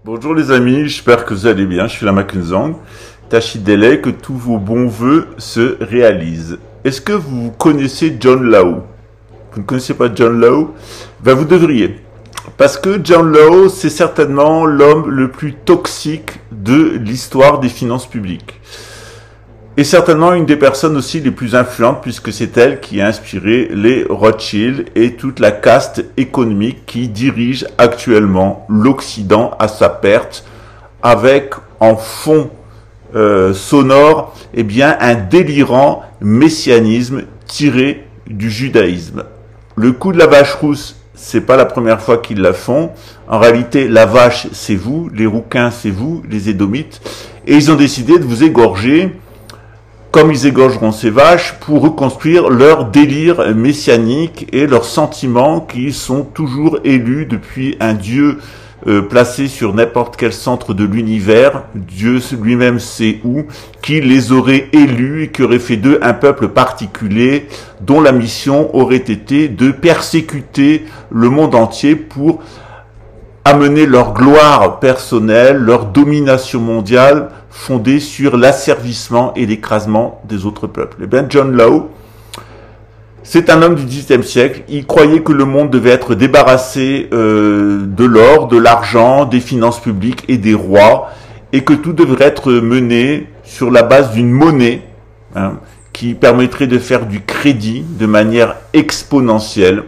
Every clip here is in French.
Bonjour les amis, j'espère que vous allez bien, je suis Lama Kunzang. Tachidele, que tous vos bons vœux se réalisent. Est-ce que vous connaissez John Law? Vous ne connaissez pas John Law? Ben vous devriez. Parce que John Law, c'est certainement l'homme le plus toxique de l'histoire des finances publiques. Et certainement une des personnes aussi les plus influentes, puisque c'est elle qui a inspiré les Rothschild et toute la caste économique qui dirige actuellement l'Occident à sa perte, avec en fond sonore, eh bien, un délirant messianisme tiré du judaïsme. Le coup de la vache rousse, c'est pas la première fois qu'ils la font. En réalité, la vache, c'est vous, les rouquins, c'est vous, les édomites, et ils ont décidé de vous égorger comme ils égorgeront ces vaches, pour reconstruire leur délire messianique et leurs sentiments qui sont toujours élus depuis un Dieu placé sur n'importe quel centre de l'univers, Dieu lui-même sait où, qui les aurait élus et qui aurait fait d'eux un peuple particulier dont la mission aurait été de persécuter le monde entier pour amener leur gloire personnelle, leur domination mondiale fondée sur l'asservissement et l'écrasement des autres peuples. Eh bien, John Law, c'est un homme du XVIIIe siècle. Il croyait que le monde devait être débarrassé de l'or, de l'argent, des finances publiques et des rois, et que tout devrait être mené sur la base d'une monnaie qui permettrait de faire du crédit de manière exponentielle,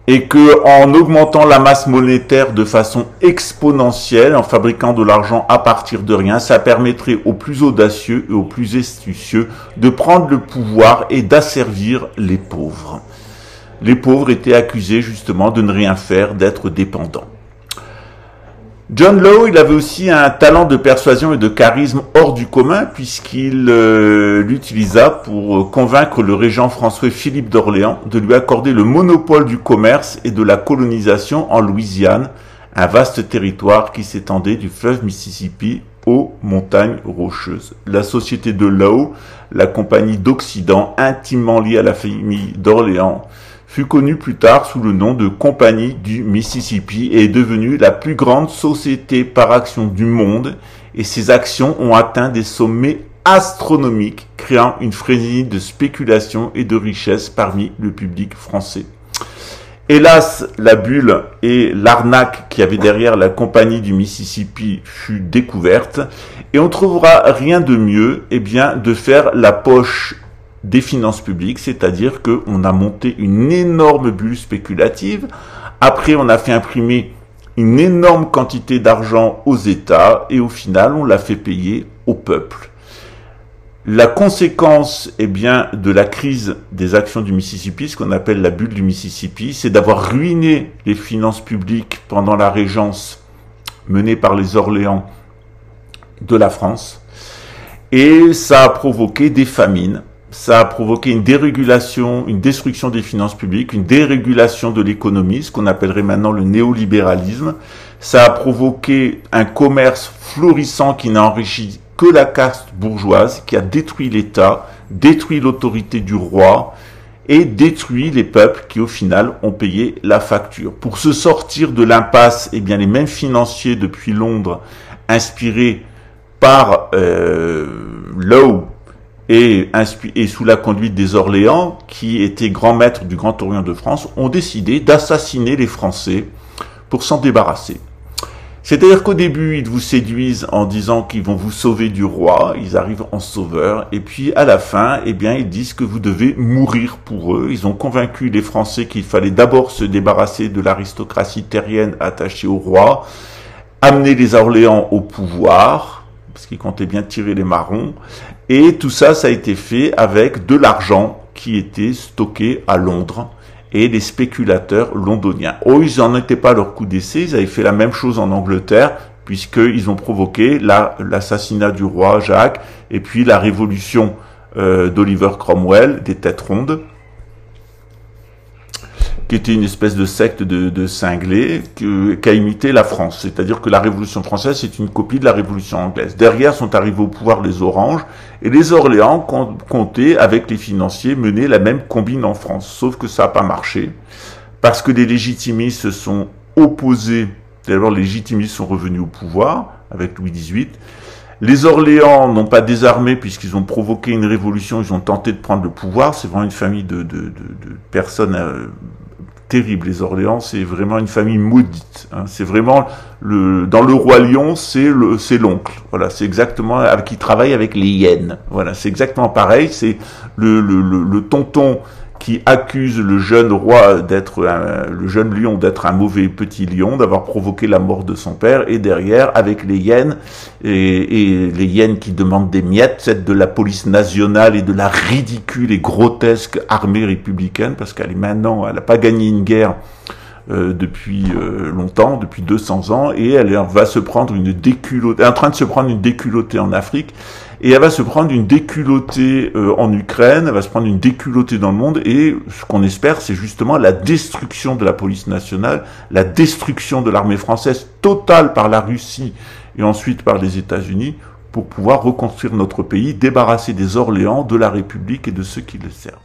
et que en augmentant la masse monétaire de façon exponentielle, en fabriquant de l'argent à partir de rien, ça permettrait aux plus audacieux et aux plus astucieux de prendre le pouvoir et d'asservir les pauvres. Les pauvres étaient accusés justement de ne rien faire, d'être dépendants. John Law, il avait aussi un talent de persuasion et de charisme hors du commun, puisqu'il l'utilisa pour convaincre le régent François-Philippe d'Orléans de lui accorder le monopole du commerce et de la colonisation en Louisiane, un vaste territoire qui s'étendait du fleuve Mississippi aux montagnes rocheuses. La société de Law, la compagnie d'Occident, intimement liée à la famille d'Orléans, fut connue plus tard sous le nom de Compagnie du Mississippi et est devenue la plus grande société par action du monde, et ses actions ont atteint des sommets astronomiques, créant une frénésie de spéculation et de richesse parmi le public français. Hélas, la bulle et l'arnaque qu'il y avait derrière la Compagnie du Mississippi fut découverte, et on trouvera rien de mieux, eh bien, de faire la poche des finances publiques, c'est-à-dire qu'on a monté une énorme bulle spéculative. Après, on a fait imprimer une énorme quantité d'argent aux États et au final, on l'a fait payer au peuple. La conséquence, eh bien, de la crise des actions du Mississippi, ce qu'on appelle la bulle du Mississippi, c'est d'avoir ruiné les finances publiques pendant la régence menée par les Orléans de la France, et ça a provoqué des famines. Ça a provoqué une dérégulation, une destruction des finances publiques, une dérégulation de l'économie, ce qu'on appellerait maintenant le néolibéralisme. Ça a provoqué un commerce florissant qui n'a enrichi que la caste bourgeoise, qui a détruit l'État, détruit l'autorité du roi et détruit les peuples qui, au final, ont payé la facture. Pour se sortir de l'impasse, eh bien, les mêmes financiers depuis Londres, inspirés par Law, et sous la conduite des Orléans, qui étaient grands maîtres du Grand Orient de France, ont décidé d'assassiner les Français pour s'en débarrasser. C'est-à-dire qu'au début, ils vous séduisent en disant qu'ils vont vous sauver du roi, ils arrivent en sauveur, et puis à la fin, eh bien, ils disent que vous devez mourir pour eux. Ils ont convaincu les Français qu'il fallait d'abord se débarrasser de l'aristocratie terrienne attachée au roi, amener les Orléans au pouvoir, parce qu'ils comptaient bien tirer les marrons, et tout ça, ça a été fait avec de l'argent qui était stocké à Londres et les spéculateurs londoniens. Oh, ils n'en étaient pas à leur coup d'essai, ils avaient fait la même chose en Angleterre, puisqu'ils ont provoqué l'assassinat du roi Jacques et puis la révolution d'Oliver Cromwell, des têtes rondes, qui était une espèce de secte de cinglés qui a imité la France. C'est-à-dire que la Révolution française, c'est une copie de la Révolution anglaise. Derrière sont arrivés au pouvoir les Oranges, et les Orléans comptaient, avec les financiers, mener la même combine en France. Sauf que ça n'a pas marché, parce que les légitimistes se sont opposés D'abord, les légitimistes sont revenus au pouvoir avec Louis XVIII. Les Orléans n'ont pas désarmé puisqu'ils ont provoqué une révolution, ils ont tenté de prendre le pouvoir. C'est vraiment une famille de personnes terribles. Les Orléans, c'est vraiment une famille maudite. Hein. C'est vraiment dans le roi Lion, c'est l'oncle. Voilà, c'est exactement qui travaille avec les hyènes. Voilà, c'est exactement pareil. C'est le tonton qui accuse le jeune roi le jeune lion d'être un mauvais petit lion, d'avoir provoqué la mort de son père, et derrière, avec les hyènes, et les hyènes qui demandent des miettes, c'est de la police nationale et de la ridicule et grotesque armée républicaine, parce qu'elle est maintenant, elle n'a pas gagné une guerre depuis longtemps, depuis 200 ans, et elle va se prendre une déculottée, est en train de se prendre une déculottée en Afrique, et elle va se prendre une déculottée en Ukraine, elle va se prendre une déculottée dans le monde, et ce qu'on espère, c'est justement la destruction de la police nationale, la destruction de l'armée française totale par la Russie et ensuite par les États-Unis, pour pouvoir reconstruire notre pays, débarrasser des Orléans, de la République et de ceux qui le servent.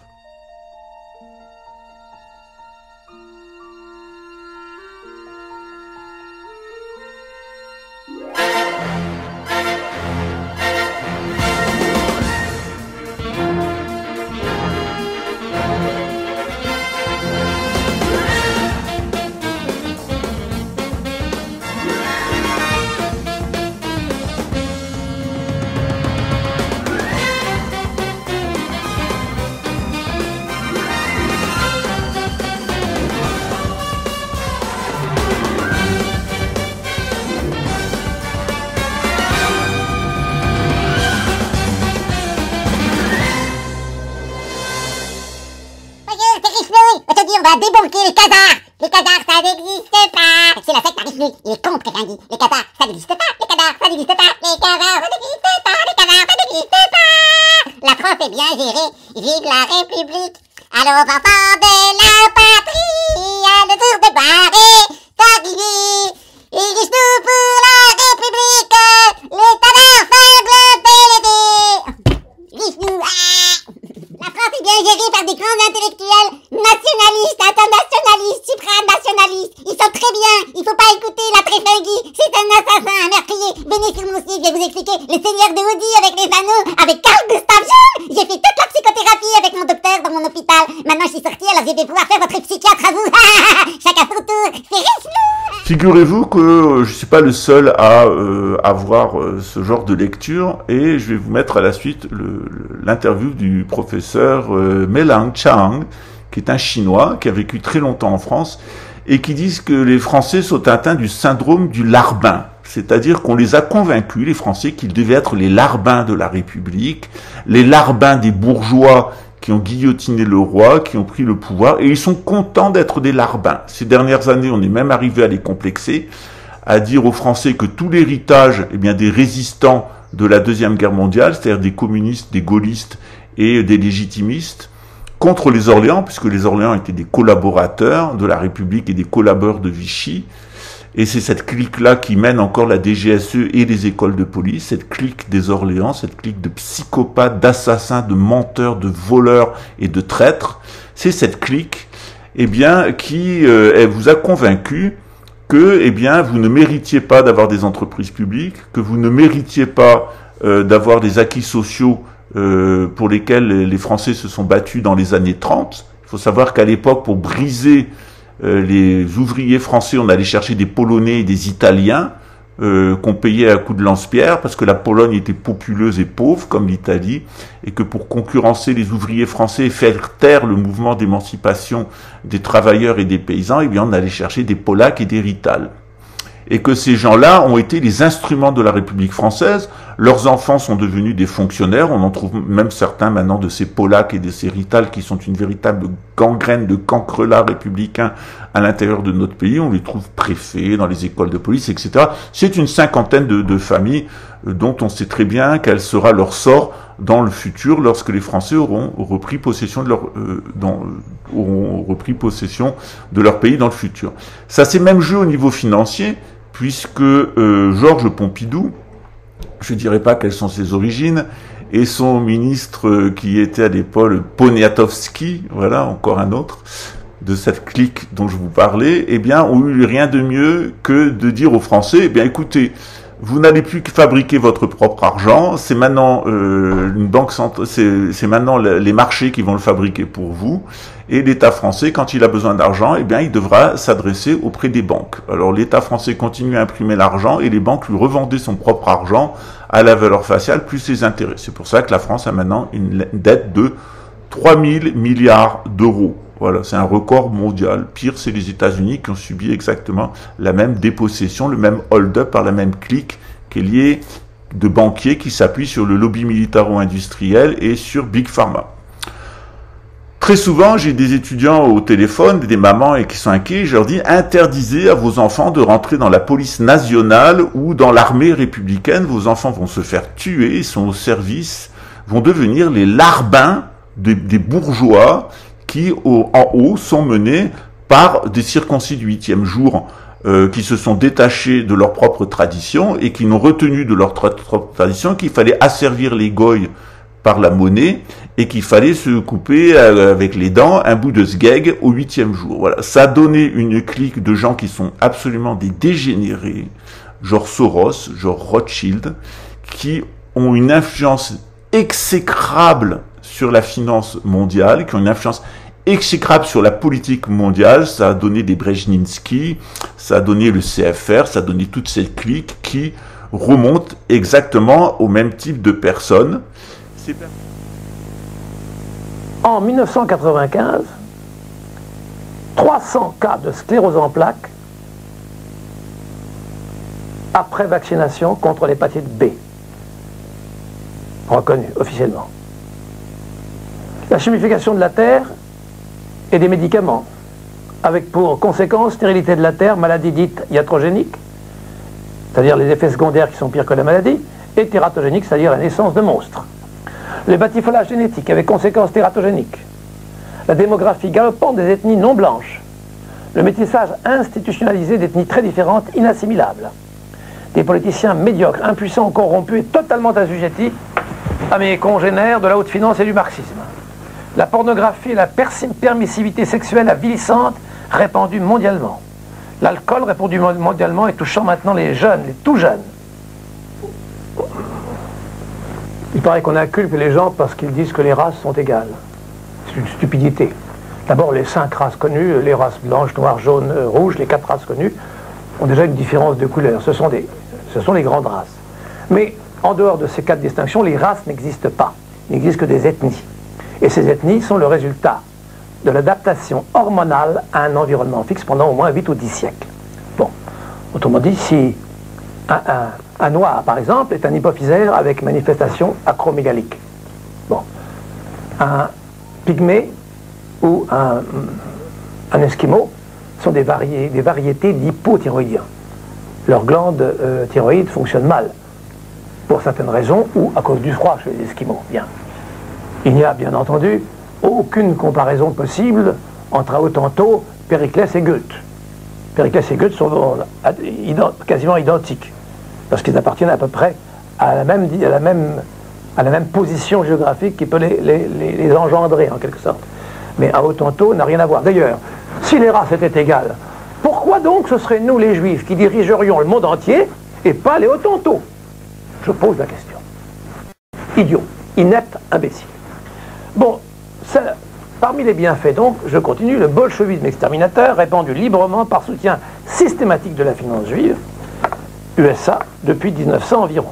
On va débunker les Khazars. Les Khazars, ça n'existe pas. C'est la secte Richelieu. Il est contre quelqu'un dit. Les Khazars, ça n'existe pas. Les Khazars, ça n'existe pas. Les Khazars, ça n'existe pas. Les Khazars, ça n'existe pas. La France est bien gérée. Vive la République. Alors, enfants de la patrie, le tour de gloire est arrivé. Érige-nous pour la République. Les Khazars, faibles délégués. Riche-nous. La France est bien gérée par des grands intellectuels nationalistes, internationalistes, supranationalistes. Ils sont très bien. Il faut pas écouter la Tréfinguie. C'est un assassin, un meurtrier. Venez sur mon site, je vais vous expliquer le Seigneur de Audi avec les anneaux, avec Carl Gustav Jung. J'ai fait toute la psychothérapie avec mon docteur dans mon hôpital. Maintenant je suis sorti, alors je vais pouvoir faire votre psychiatre à vous. Chacun son tour. C'est riche, nous. Figurez-vous que je suis pas le seul à avoir ce genre de lecture, et je vais vous mettre à la suite l'interview du professeur Melang Chang, qui est un Chinois qui a vécu très longtemps en France, et qui disent que les Français sont atteints du syndrome du larbin. C'est-à-dire qu'on les a convaincus, les Français, qu'ils devaient être les larbins de la République, les larbins des bourgeois qui ont guillotiné le roi, qui ont pris le pouvoir, et ils sont contents d'être des larbins. Ces dernières années, on est même arrivé à les complexer, à dire aux Français que tout l'héritage, eh bien, des résistants de la Deuxième Guerre mondiale, c'est-à-dire des communistes, des gaullistes et des légitimistes, contre les Orléans, puisque les Orléans étaient des collaborateurs de la République et des collaborateurs de Vichy, et c'est cette clique-là qui mène encore la DGSE et les écoles de police, cette clique des Orléans, cette clique de psychopathes, d'assassins, de menteurs, de voleurs et de traîtres. C'est cette clique, eh bien, qui elle vous a convaincu que, eh bien, vous ne méritiez pas d'avoir des entreprises publiques, que vous ne méritiez pas d'avoir des acquis sociaux pour lesquels les Français se sont battus dans les années 30. Il faut savoir qu'à l'époque, pour briser les ouvriers français, on allait chercher des Polonais et des Italiens qu'on payait à coups de lance-pierre, parce que la Pologne était populeuse et pauvre, comme l'Italie, et que pour concurrencer les ouvriers français et faire taire le mouvement d'émancipation des travailleurs et des paysans, eh bien on allait chercher des Polacs et des Ritals. Et que ces gens-là ont été les instruments de la République française. Leurs enfants sont devenus des fonctionnaires. On en trouve même certains maintenant de ces Polacs et de ces Ritals qui sont une véritable gangrène de cancrelats républicains à l'intérieur de notre pays. On les trouve préfets dans les écoles de police, etc. C'est une cinquantaine de familles dont on sait très bien quel sera leur sort dans le futur lorsque les Français auront repris possession de leur pays dans le futur. Ça, c'est même jeu au niveau financier, puisque Georges Pompidou, je ne dirais pas quelles sont ses origines, et son ministre qui était à l'époque Poniatowski, voilà, encore un autre, de cette clique dont je vous parlais, eh bien, ont eu rien de mieux que de dire aux Français, eh bien, écoutez, vous n'allez plus fabriquer votre propre argent, c'est maintenant une banque centrale, c'est maintenant les marchés qui vont le fabriquer pour vous, et l'État français, quand il a besoin d'argent, eh bien, il devra s'adresser auprès des banques. Alors, l'État français continue à imprimer l'argent, et les banques lui revendaient son propre argent à la valeur faciale, plus les intérêts. C'est pour ça que la France a maintenant une dette de 3 000 milliards d'euros. Voilà, c'est un record mondial. Pire, c'est les États-Unis qui ont subi exactement la même dépossession, le même hold-up par la même clique qui est liée de banquiers qui s'appuient sur le lobby militaro-industriel et sur Big Pharma. Très souvent, j'ai des étudiants au téléphone, des mamans et qui sont inquiets, je leur dis interdisez à vos enfants de rentrer dans la police nationale ou dans l'armée républicaine, vos enfants vont se faire tuer, ils sont au service, vont devenir les larbins des bourgeois qui, en haut, sont menés par des circoncis du 8e jour qui se sont détachés de leur propre tradition et qui n'ont retenu de leur propre tradition qu'il fallait asservir les goyes par la monnaie et qu'il fallait se couper avec les dents un bout de sgeg au 8e jour. Voilà, ça a donné une clique de gens qui sont absolument des dégénérés, genre Soros, genre Rothschild, qui ont une influence exécrable sur la finance mondiale, qui ont une influence exécrable sur la politique mondiale. Ça a donné des Brejninski, ça a donné le CFR, ça a donné toutes ces cliques qui remontent exactement au même type de personnes. En 1995, 300 cas de sclérose en plaques après vaccination contre l'hépatite B, reconnue officiellement. La chimification de la terre et des médicaments, avec pour conséquence stérilité de la terre, maladie dite iatrogénique, c'est-à-dire les effets secondaires qui sont pires que la maladie, et tératogénique, c'est-à-dire la naissance de monstres. Le batifolage génétique avec conséquences tératogéniques, la démographie galopante des ethnies non blanches, le métissage institutionnalisé d'ethnies très différentes, inassimilables, des politiciens médiocres, impuissants, corrompus et totalement assujettis à mes congénères de la haute finance et du marxisme. La pornographie et la permissivité sexuelle avilissante répandue mondialement. L'alcool répandu mondialement et touchant maintenant les jeunes, les tout jeunes. Il paraît qu'on inculpe les gens parce qu'ils disent que les races sont égales. C'est une stupidité. D'abord, les 5 races connues, les races blanches, noires, jaunes, rouges, les 4 races connues, ont déjà une différence de couleur. Ce sont les grandes races. Mais en dehors de ces 4 distinctions, les races n'existent pas. Il n'existe que des ethnies. Et ces ethnies sont le résultat de l'adaptation hormonale à un environnement fixe pendant au moins 8 ou 10 siècles. Bon, autrement dit, si un noir, par exemple, est un hypophysaire avec manifestation acromégalique. Bon, un pygmée ou un esquimau sont des variétés d'hypothyroïdiens. Leurs glandes thyroïdes fonctionnent mal, pour certaines raisons, ou à cause du froid chez les esquimaux. Bien. Il n'y a bien entendu aucune comparaison possible entre Autanto, Périclès et Goethe. Périclès et Goethe sont quasiment identiques, parce qu'ils appartiennent à peu près à la même position géographique qui peut les engendrer en quelque sorte. Mais à Autanto n'a rien à voir. D'ailleurs, si les races étaient égales, pourquoi donc ce serait nous les Juifs qui dirigerions le monde entier et pas les Autanto? Je pose la question. Idiot, inepte, imbécile. Bon, parmi les bienfaits donc, je continue, le bolchevisme exterminateur répandu librement par soutien systématique de la finance juive, USA, depuis 1900 environ.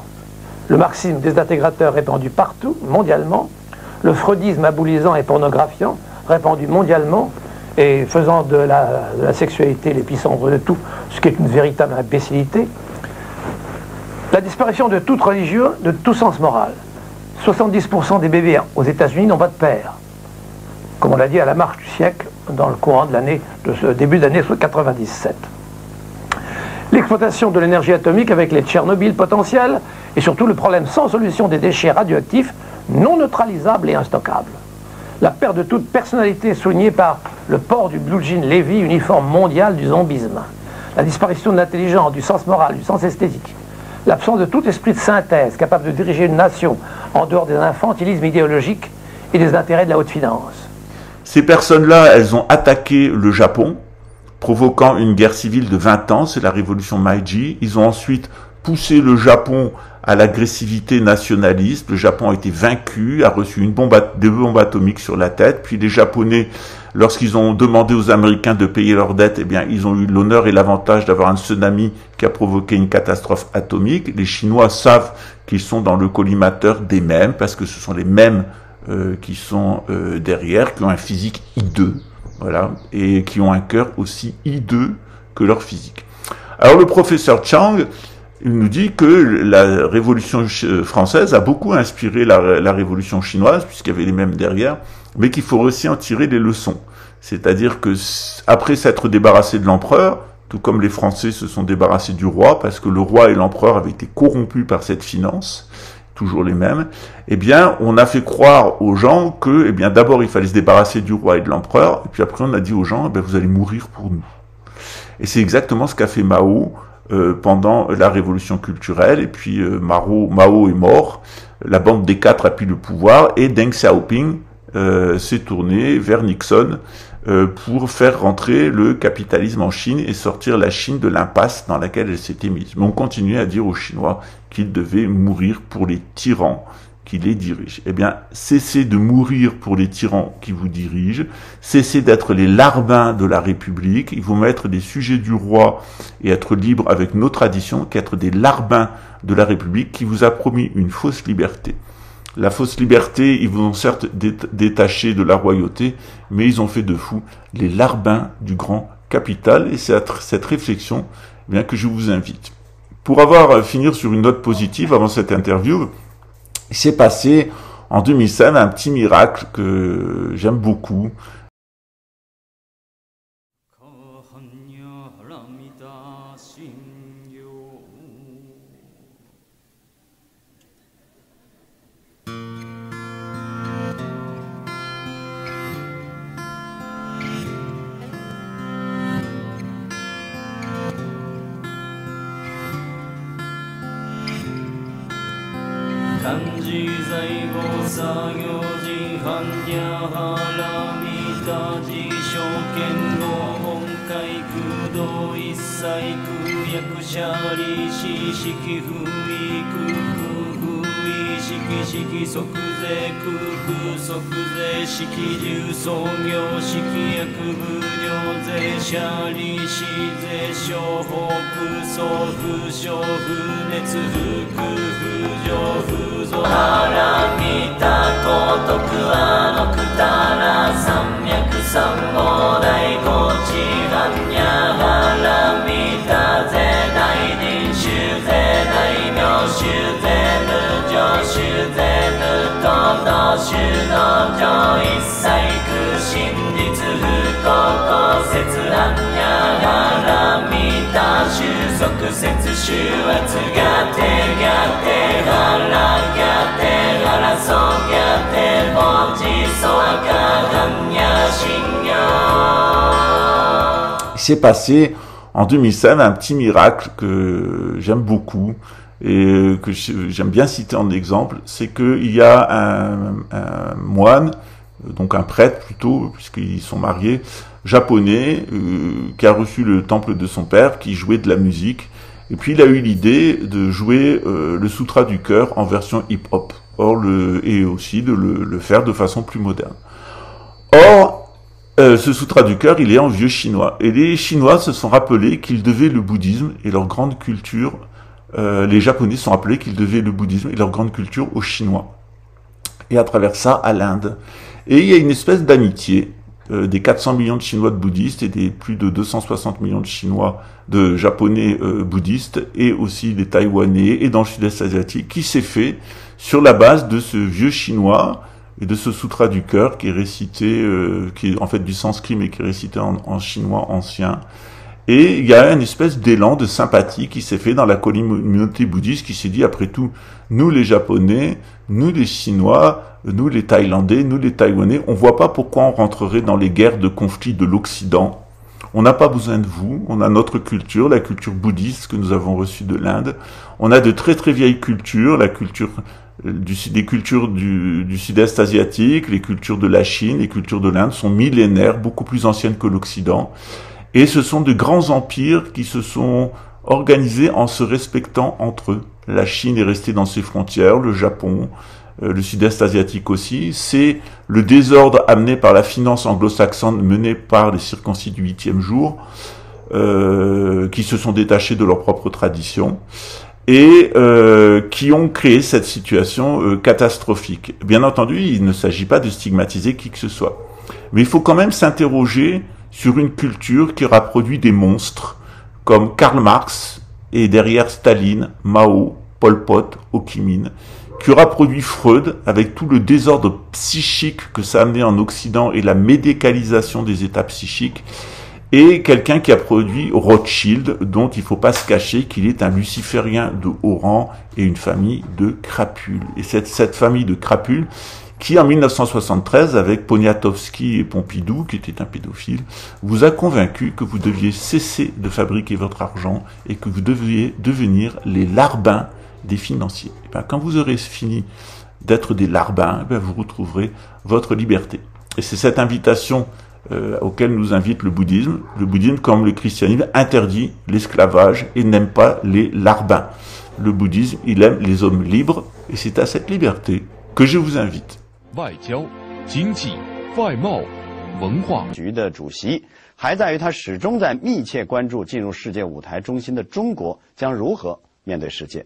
Le marxisme désintégrateur répandu partout, mondialement, le freudisme abolisant et pornographiant, répandu mondialement, et faisant de la sexualité l'épicentre de tout, ce qui est une véritable imbécilité. La disparition de toute religion, de tout sens moral. 70% des bébés aux États-Unis n'ont pas de père. Comme on l'a dit à la marche du siècle, dans le courant de ce début d'année 97. L'exploitation de l'énergie atomique avec les Tchernobyl potentiels, et surtout le problème sans solution des déchets radioactifs non neutralisables et instockables. La perte de toute personnalité soulignée par le port du blue jean Levi, uniforme mondial du zombisme. La disparition de l'intelligence, du sens moral, du sens esthétique. L'absence de tout esprit de synthèse capable de diriger une nation en dehors des infantilismes idéologiques et des intérêts de la haute finance. Ces personnes-là, elles ont attaqué le Japon, provoquant une guerre civile de 20 ans, c'est la révolution Meiji. Ils ont ensuite poussé le Japon à l'agressivité nationaliste. Le Japon a été vaincu, a reçu des bombes atomiques sur la tête. Puis les Japonais, lorsqu'ils ont demandé aux Américains de payer leurs dettes, eh bien, ils ont eu l'honneur et l'avantage d'avoir un tsunami qui a provoqué une catastrophe atomique. Les Chinois savent qu'ils sont dans le collimateur des mêmes, parce que ce sont les mêmes qui sont derrière, qui ont un physique hideux, voilà, et qui ont un cœur aussi hideux que leur physique. Alors le professeur Chang, il nous dit que la révolution française a beaucoup inspiré la révolution chinoise, puisqu'il y avait les mêmes derrière, mais qu'il faut aussi en tirer des leçons. C'est-à-dire que après s'être débarrassé de l'empereur, tout comme les Français se sont débarrassés du roi, parce que le roi et l'empereur avaient été corrompus par cette finance, toujours les mêmes, eh bien, on a fait croire aux gens que, eh bien, d'abord, il fallait se débarrasser du roi et de l'empereur, et puis après, on a dit aux gens, eh bien, vous allez mourir pour nous. Et c'est exactement ce qu'a fait Mao pendant la révolution culturelle, et puis Mao est mort, la bande des quatre a pris le pouvoir, et Deng Xiaoping s'est tourné vers Nixon pour faire rentrer le capitalisme en Chine et sortir la Chine de l'impasse dans laquelle elle s'était mise. Mais on continuait à dire aux Chinois qu'ils devaient mourir pour les tyrans qui les dirigent. Eh bien, cessez de mourir pour les tyrans qui vous dirigent, cessez d'être les larbins de la République, il faut mettre des sujets du roi et être libre avec nos traditions qu'être des larbins de la République qui vous a promis une fausse liberté. La fausse liberté, ils vous ont certes détaché de la royauté, mais ils ont fait de vous les larbins du grand capital, et c'est à cette réflexion bien que je vous invite. Pour finir sur une note positive avant cette interview, il s'est passé en 2005 un petit miracle que j'aime beaucoup. Il s'est passé en 2005 un petit miracle que j'aime beaucoup et que j'aime bien citer en exemple, c'est qu'il y a un moine, donc un prêtre plutôt, puisqu'ils sont mariés, japonais, qui a reçu le temple de son père, qui jouait de la musique, et puis il a eu l'idée de jouer le Sutra du cœur en version hip-hop, et aussi de le faire de façon plus moderne. Or, ce Sutra du cœur, il est en vieux chinois, et les Chinois se sont rappelés qu'ils devaient le bouddhisme et leur grande culture, les Japonais se sont rappelés qu'ils devaient le bouddhisme et leur grande culture aux Chinois, et à travers ça à l'Inde. Et il y a une espèce d'amitié des 400 millions de Chinois de bouddhistes et des plus de 260 millions de Chinois, de Japonais bouddhistes, et aussi des Taïwanais et dans le sud-est asiatique, qui s'est fait sur la base de ce vieux chinois et de ce Sutra du cœur qui est récité, qui est en fait du sanskrit mais qui est récité en chinois ancien. Et il y a une espèce d'élan de sympathie qui s'est fait dans la communauté bouddhiste qui s'est dit, après tout, nous les Japonais, nous les Chinois, nous les Thaïlandais, nous les Taïwanais, on voit pas pourquoi on rentrerait dans les guerres de conflit de l'Occident. On n'a pas besoin de vous, on a notre culture, la culture bouddhiste que nous avons reçue de l'Inde. On a de très très vieilles cultures, la culture des cultures du sud-est asiatique, les cultures de la Chine, les cultures de l'Inde sont millénaires, beaucoup plus anciennes que l'Occident. Et ce sont de grands empires qui se sont organisés en se respectant entre eux. La Chine est restée dans ses frontières, le Japon, le sud-est asiatique aussi. C'est le désordre amené par la finance anglo-saxonne menée par les circoncis du 8e jour, qui se sont détachés de leur propre tradition et qui ont créé cette situation catastrophique. Bien entendu, il ne s'agit pas de stigmatiser qui que ce soit. Mais il faut quand même s'interroger sur une culture qui aura produit des monstres comme Karl Marx et derrière Staline, Mao, Pol Pot, Ho Chi Minh, qui aura produit Freud avec tout le désordre psychique que ça a amené en Occident et la médicalisation des états psychiques, et quelqu'un qui a produit Rothschild, dont il ne faut pas se cacher qu'il est un luciférien de haut rang et une famille de crapules. Et cette famille de crapules qui, en 1973, avec Poniatowski et Pompidou, qui était un pédophile, vous a convaincu que vous deviez cesser de fabriquer votre argent et que vous deviez devenir les larbins des financiers. Et bien, quand vous aurez fini d'être des larbins, vous retrouverez votre liberté. Et c'est cette invitation auquel nous invite le bouddhisme. Le bouddhisme, comme le christianisme, interdit l'esclavage et n'aime pas les larbins. Le bouddhisme, il aime les hommes libres, et c'est à cette liberté que je vous invite. 外交、经济、外贸、文化局的主席，还在于他始终在密切关注进入世界舞台中心的中国将如何面对世界。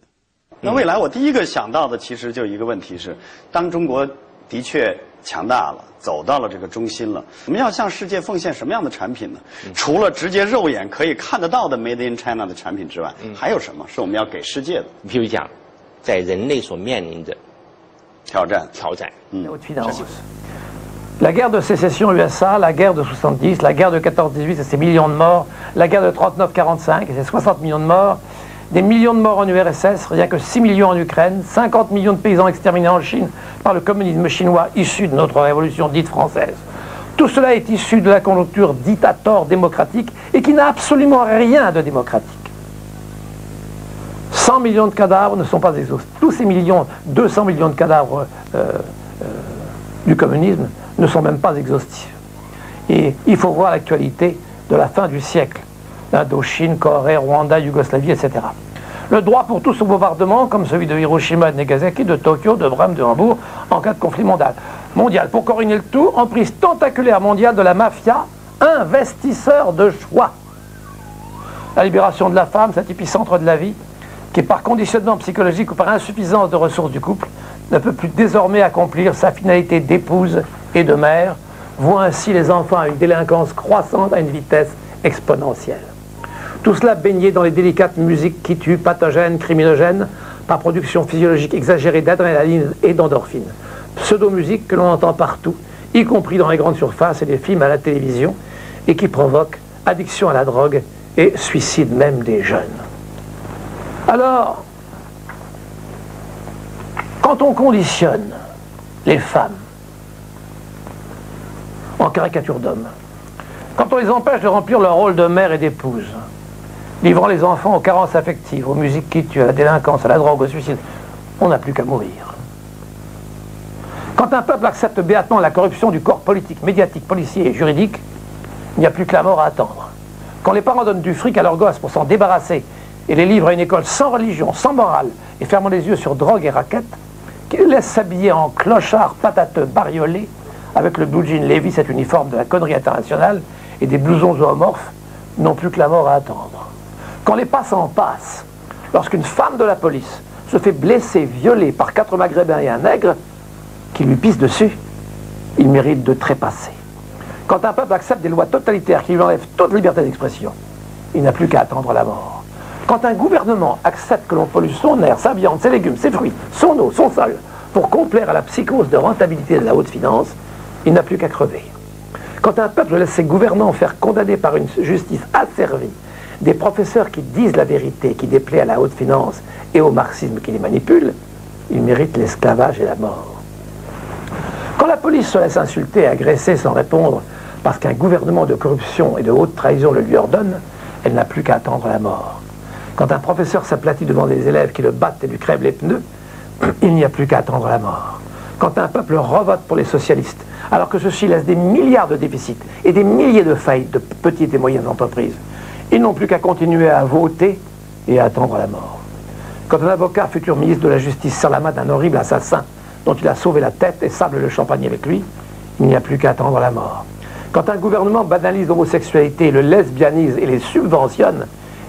那未来我第一个想到的其实就一个问题是，当中国的确强大了，走到了这个中心了，我们要向世界奉献什么样的产品呢？除了直接肉眼可以看得到的 Made in China 的产品之外，还有什么是我们要给世界的？譬如讲，在人类所面临的挑战。La guerre de sécession USA, la guerre de 70, la guerre de 14-18 et ses millions de morts, la guerre de 39-45 et ses 60 millions de morts, des millions de morts en URSS, rien que 6 millions en Ukraine, 50 millions de paysans exterminés en Chine par le communisme chinois issu de notre révolution dite française. Tout cela est issu de la conjoncture dictator démocratique et qui n'a absolument rien de démocratique. 100 millions de cadavres ne sont pas exhaustifs. Tous ces millions, 200 millions de cadavres du communisme ne sont même pas exhaustifs. Et il faut voir l'actualité de la fin du siècle. Indochine, Corée, Rwanda, Yougoslavie, etc. Le droit pour tous au bombardement, comme celui de Hiroshima et de Nagasaki, de Tokyo, de Brême, de Hambourg, en cas de conflit mondial. Pour corrigner le tout, emprise tentaculaire mondiale de la mafia, investisseur de choix. La libération de la femme, cet épicentre de la vie, qui par conditionnement psychologique ou par insuffisance de ressources du couple, ne peut plus désormais accomplir sa finalité d'épouse et de mère, voit ainsi les enfants à une délinquance croissante à une vitesse exponentielle. Tout cela baigné dans les délicates musiques qui tuent, pathogènes, criminogènes, par production physiologique exagérée d'adrénaline et d'endorphine. Pseudo-musique que l'on entend partout, y compris dans les grandes surfaces et les films à la télévision, et qui provoque addiction à la drogue et suicide même des jeunes. Alors, quand on conditionne les femmes en caricature d'hommes, quand on les empêche de remplir leur rôle de mère et d'épouse, livrant les enfants aux carences affectives, aux musiques qui tuent, à la délinquance, à la drogue, au suicide, on n'a plus qu'à mourir. Quand un peuple accepte béatement la corruption du corps politique, médiatique, policier et juridique, il n'y a plus que la mort à attendre. Quand les parents donnent du fric à leurs gosses pour s'en débarrasser et les livrent à une école sans religion, sans morale, et ferment les yeux sur drogue et raquettes, qui les laissent s'habiller en clochards patateux bariolés, avec le blue jean Levi, cet uniforme de la connerie internationale, et des blousons zoomorphes, n'ont plus que la mort à attendre. Quand les passants passent, lorsqu'une femme de la police se fait blesser, violer par 4 maghrébins et un nègre, qui lui pissent dessus, il mérite de trépasser. Quand un peuple accepte des lois totalitaires qui lui enlèvent toute liberté d'expression, il n'a plus qu'à attendre la mort. Quand un gouvernement accepte que l'on pollue son air, sa viande, ses légumes, ses fruits, son eau, son sol, pour complaire à la psychose de rentabilité de la haute finance, il n'a plus qu'à crever. Quand un peuple laisse ses gouvernants faire condamner par une justice asservie des professeurs qui disent la vérité, qui déplaît à la haute finance et au marxisme qui les manipule, il mérite l'esclavage et la mort. Quand la police se laisse insulter et agresser sans répondre parce qu'un gouvernement de corruption et de haute trahison le lui ordonne, elle n'a plus qu'à attendre la mort. Quand un professeur s'aplatit devant des élèves qui le battent et lui crèvent les pneus, il n'y a plus qu'à attendre la mort. Quand un peuple revote pour les socialistes, alors que ceux-ci laissent des milliards de déficits et des milliers de faillites de petites et moyennes entreprises, ils n'ont plus qu'à continuer à voter et à attendre la mort. Quand un avocat, futur ministre de la Justice, serre la main d'un horrible assassin dont il a sauvé la tête et sable le champagne avec lui, il n'y a plus qu'à attendre la mort. Quand un gouvernement banalise l'homosexualité, le lesbianisme et les subventionne,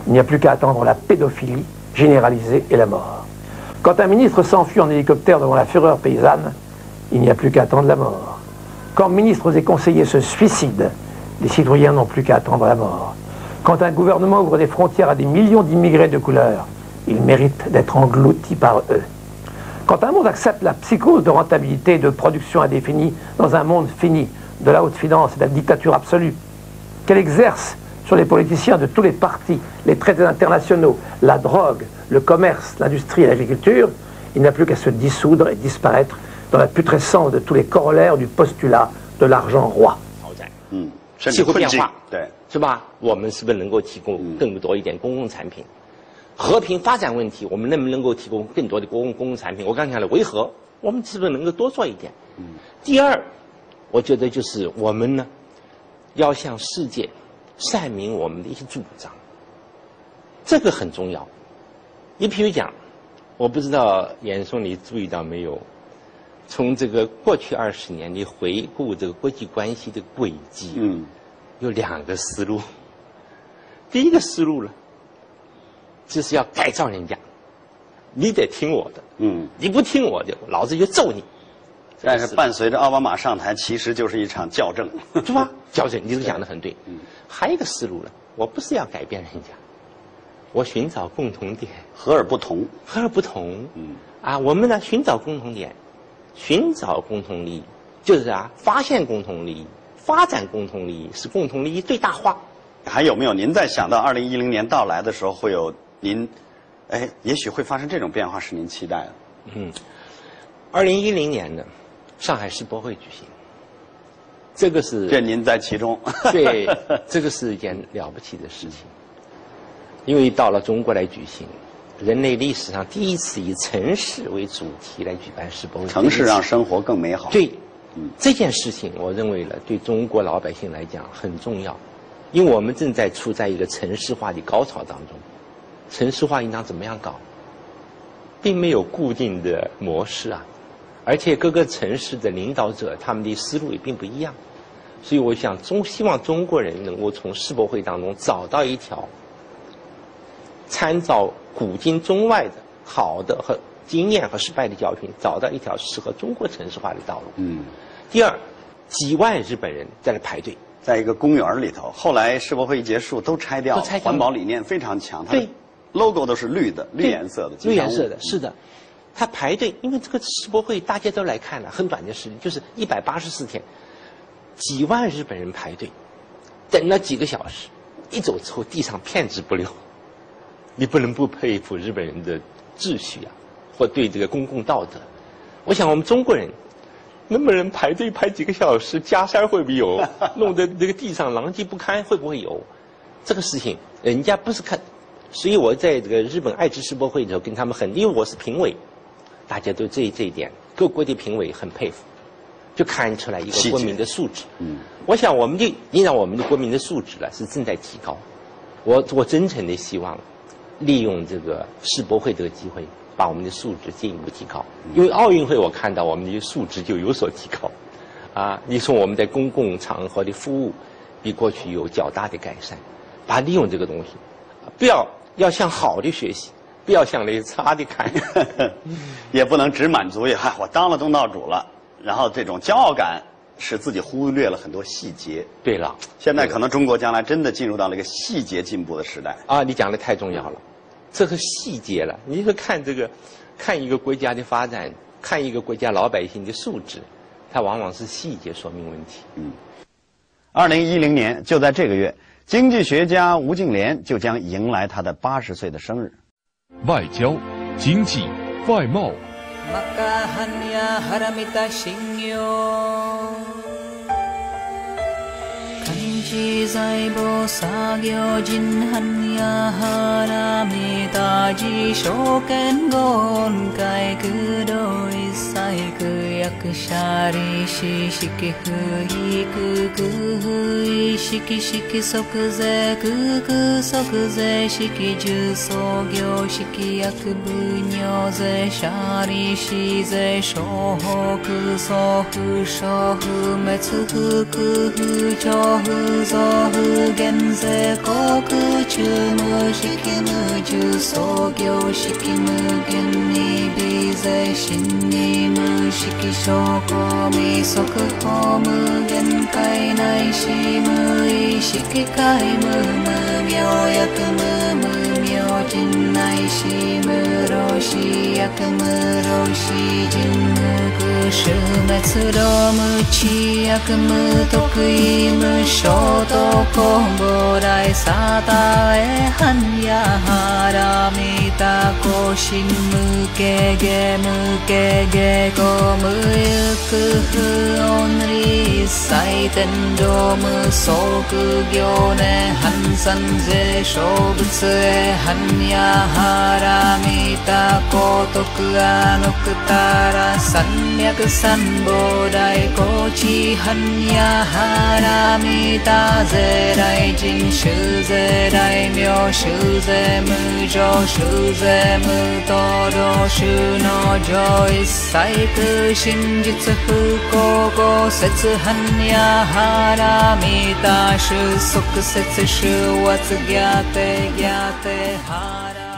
il n'y a plus qu'à attendre la pédophilie généralisée et la mort. Quand un ministre s'enfuit en hélicoptère devant la fureur paysanne, il n'y a plus qu'à attendre la mort. Quand ministres et conseillers se suicident, les citoyens n'ont plus qu'à attendre la mort. Quand un gouvernement ouvre des frontières à des millions d'immigrés de couleur, il mérite d'être englouti par eux. Quand un monde accepte la psychose de rentabilité et de production indéfinie dans un monde fini, de la haute finance et de la dictature absolue, qu'elle exerce sur les politiciens de tous les partis, les traités internationaux, la drogue, le commerce, l'industrie et l'agriculture, il n'a plus qu'à se dissoudre et disparaître dans la putrescence de tous les corollaires du postulat de l'argent roi. 甚至困境，对，是吧？我们是不是能够提供更多一点公共产品？和平发展问题，我们能不能够提供更多的公共产品？我刚才讲了维和，我们是不是能够多做一点？第二，我觉得就是我们呢，要向世界阐明我们的一些主张，这个很重要。你比如讲，我不知道严嵩你注意到没有？从这个过去20年，你回顾这个国际关系的轨迹，有2个思路。第一个思路呢，就是要改造人家，你得听我的，你不听我的，老子就揍你。但是伴随着奥巴马上台，其实就是一场校正，是吧？校正，你这个讲得很对。还有一个思路呢，我不是要改变人家，我寻找共同点，和而不同，和而不同。我们呢寻找共同点。寻找共同利益，就是发现共同利益，发展共同利益，使共同利益最大化。还有没有您在想到2010年到来的时候，会有您，也许会发生这种变化，是您期待的？2010年呢，上海世博会举行，这个是这您在其中，对，这个是一件了不起的事情，因为到了中国来举行。人类历史上第一次以城市为主题来举办世博会，城市让生活更美好。对，这件事情我认为呢，对中国老百姓来讲很重要，因为我们正在处在一个城市化的高潮当中。城市化应当怎么样搞，并没有固定的模式而且各个城市的领导者他们的思路也并不一样，所以我想希望中国人能够从世博会当中找到一条参照古今中外的好的和经验和失败的教训，找到一条适合中国城市化的道路。第二，几万日本人在那排队，在一个公园里头。后来世博会一结束，都拆掉了，环保理念非常强。对 ，logo 都是绿的，绿颜色的。绿颜色的，是的。他排队，因为这个世博会大家都来看了，很短的时间，就是184天，几万日本人排队，等了几个小时，一走之后地上片纸不留。你不能不佩服日本人的秩序或对这个公共道德。我想我们中国人能不能排队排几个小时，加塞会不会有？弄得这个地上狼藉不堪，会不会有？这个事情人家不是看，所以我在这个日本爱知世博会的时候跟他们因为我是评委，大家都这一点，各国的评委很佩服，就看出来一个国民的素质。我想我们就应让我们的国民的素质是正在提高。我真诚的希望。利用这个世博会这个机会，把我们的素质进一步提高。因为奥运会，我看到我们的素质就有所提高。你说我们在公共场合的服务，比过去有较大的改善。把利用这个东西，不要向好的学习，不要向那些差的看。也不能只满足于我当了东道主了，然后这种骄傲感使自己忽略了很多细节。对了，现在可能中国将来真的进入到了一个细节进步的时代。你讲的太重要了。这个细节了，你说看一个国家的发展，看一个国家老百姓的素质，它往往是细节说明问题。2010年就在这个月，经济学家吴敬琏就将迎来他的80岁的生日。外交、经济、外贸。自在菩薩行人般やはらみたじ証券言海空洞一切空役者利子式不意空空不意式式即税空空即税式重創業式役部尿税者利子税商法空相不商不滅不空不徴不増不減税航空中無式無重創業式無限に微税真に無式証拠未速報無限界内し無意識界無無明薬無無明人内し無老死薬無老死人無空終滅老無知薬無得意無衝動根傍来サタエハンヤハラミタコシン無形ゲ無形ゲゴ無有空不音理一切天道無相空行念半三世小仏へ般やハラミタ高徳アノクタラ三脈三菩提高知般やハラミタ税来人修税大名修税無常修税無道道修の上一切空真実不公合説般やハラミタ収束説修圧ギャテハラ